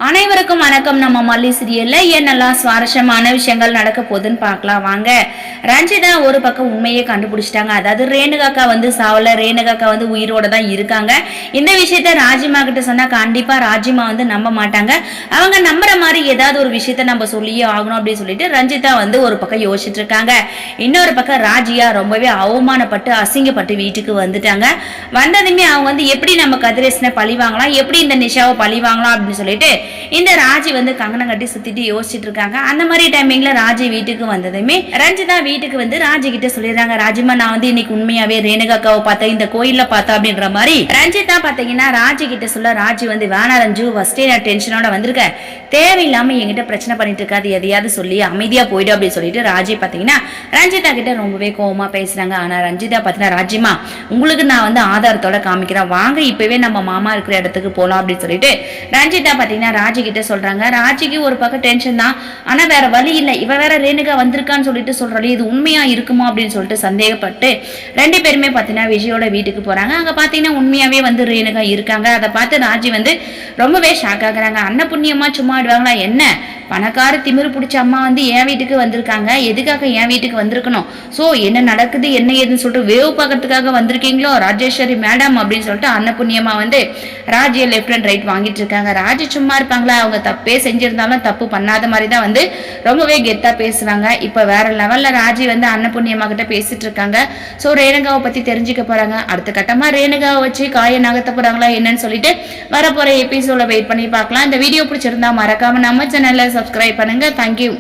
அனைவருக்கும் வணக்கம். நம்ம மல்லி சீரியல்ல என்னெல்லாம் சுவாரஸ்யமான விஷயங்கள் நடக்க போகுதுன்னு பார்க்கலாம் வாங்க. ரஞ்சிதா ஒரு பக்கம் உண்மையை கண்டுபிடிச்சிட்டாங்க. அதாவது ரேணுகாக்கா வந்து சாவல, ரேணுகாக்கா வந்து உயிரோட தான் இருக்காங்க. இந்த விஷயத்த ராஜிமா கிட்ட சொன்னா கண்டிப்பா ராஜிமா வந்து நம்ப மாட்டாங்க. அவங்க நம்புற மாதிரி ஏதாவது ஒரு விஷயத்த நம்ம சொல்லியே ஆகணும் அப்படின்னு சொல்லிட்டு ரஞ்சிதா வந்து ஒரு பக்கம் யோசிச்சுட்டு இருக்காங்க. இன்னொரு பக்கம் ராஜியா ரொம்பவே அவமானப்பட்டு அசிங்கப்பட்டு வீட்டுக்கு வந்துட்டாங்க. வந்ததுமே அவங்க வந்து எப்படி நம்ம கதிரேசனை பழி வாங்கலாம், எப்படி இந்த நிஷாவை பழி வாங்கலாம் அப்படின்னு சொல்லிட்டு இந்த ராஜி வந்து கங்கணம் கட்டி சுத்திட்டு யோசிச்சுட்டு இருக்காங்க. அந்த மாதிரி டைமிங்ல ராஜி வீட்டுக்கு வந்ததுமே ரஞ்சிதா வீட்டுக்கு வந்து ராஜி கிட்ட சொல்லிடுறாங்க, ராஜிமா நான் வந்து இன்னைக்கு உண்மையாவே ரேணுகாக்காவை பார்த்தேன், இந்த கோயில்ல பார்த்தா அப்படின்ற மாதிரி ரஞ்சிதா பாத்தீங்கன்னா ராஜி கிட்ட சொல்ல, ராஜி வந்து வேணா ரஞ்சு ஃபர்ஸ்டே நான் டென்ஷனோட வந்திருக்கேன், தேவையில்லாம என்கிட்ட பிரச்சனை பண்ணிட்டு இருக்காது, எதையாவது சொல்லி அமைதியா போயிடு அப்படின்னு சொல்லிட்டு ராஜி பாத்தீங்கன்னா ரஞ்சிதா கிட்ட ரொம்பவே கோவமா பேசுறாங்க. ஆனா ரஞ்சிதா பாத்தீங்கன்னா, ராஜிமா உங்களுக்கு நான் வந்து ஆதாரத்தோட காமிக்கிறேன், வாங்க இப்பவே நம்ம மாமா இருக்கிற இடத்துக்கு போலாம் அப்படின்னு சொல்லிட்டு ரஞ்சிதா பாத்தீங்கன்னா ராஜி கிட்ட சொல்றாங்க. ராஜிக்கு ஒரு பக்கம் டென்ஷன் தான், ஆனா வேற வழி இல்லை, இவ வேற ரேணுகா வந்திருக்கான்னு சொல்லிட்டு சொல்றாளே, இது உண்மையா இருக்குமா அப்படின்னு சொல்லிட்டு சந்தேகப்பட்டு ரெண்டு பேருமே பாத்தீங்கன்னா விஜயோட வீட்டுக்கு போறாங்க. அங்க பாத்தீங்கன்னா உண்மையாவே வந்து ரேணுகா இருக்காங்க. அதை பார்த்து ராஜி வந்து ரொம்பவே ஷாக் ஆகுறாங்க. அண்ணன் புண்ணியமா சும்மா ஆடுவாங்களா என்ன, பணக்கார திமிரு பிடிச்ச அம்மா வந்து என் வீட்டுக்கு வந்திருக்காங்க, எதுக்காக என் வீட்டுக்கு வந்திருக்கணும், ஸோ என்ன நடக்குது என்ன ஏதுன்னு சொல்லிட்டு வேவு பார்க்கறதுக்காக வந்திருக்கீங்களோ ராஜேஸ்வரி மேடம் அப்படின்னு சொல்லிட்டு அன்னபுண்ணியமா வந்து ராஜியை லெஃப்ட் அண்ட் ரைட் வாங்கிட்டு இருக்காங்க. ராஜி சும்மா இருப்பாங்களா, அவங்க தப்பே செஞ்சிருந்தாலும் தப்பு பண்ணாத மாதிரி தான் வந்து ரொம்பவே கெத்தா பேசுறாங்க. இப்போ வேற லெவல்ல ராஜி வந்து அன்னபுண்ணியமா கிட்ட பேசிட்டு இருக்காங்க. ஸோ ரேணுகாவை பத்தி தெரிஞ்சுக்க போறாங்க. அடுத்த கட்டமா ரேணுகாவை வச்சு காய நகர்த்த போறாங்களா என்னன்னு சொல்லிட்டு வரப்போற எபிசோட வெயிட் பண்ணி பார்க்கலாம். இந்த வீடியோ பிடிச்சிருந்தா மறக்காம நம்ம சேனல்ல சப்ஸ்கிரைப் பண்ணுங்க. தேங்க்யூ.